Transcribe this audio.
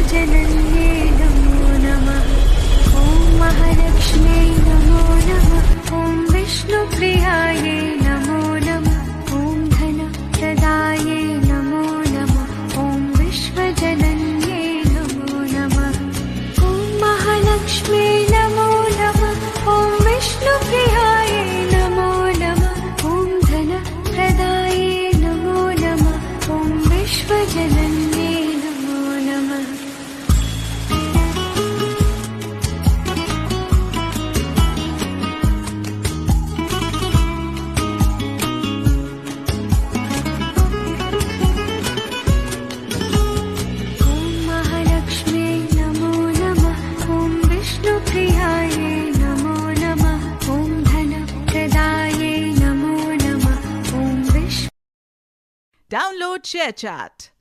विश्वजनन्ये नमो नमः। ॐ महालक्ष्म्यै नमो नमः। ॐ विष्णुप्रियायै नमो नमः। ॐ धनप्रदायै नमो नमः। ॐ विश्वजनन्ये नमो नमः। ॐ महालक्ष्म्यै नमो नमः। ॐ विष्णुप्रियायै नमो नमः। ॐ धनप्रदायै नमो नमः। ॐ विश्वजनन्ये नमो नमः। ॐ महालक्ष्म्यै नमो नमः। ॐ विष्णुप्रियायै नमो नमः। ॐ धनप्रदायै नमो नमः। ॐ विश्व Download ShareChat.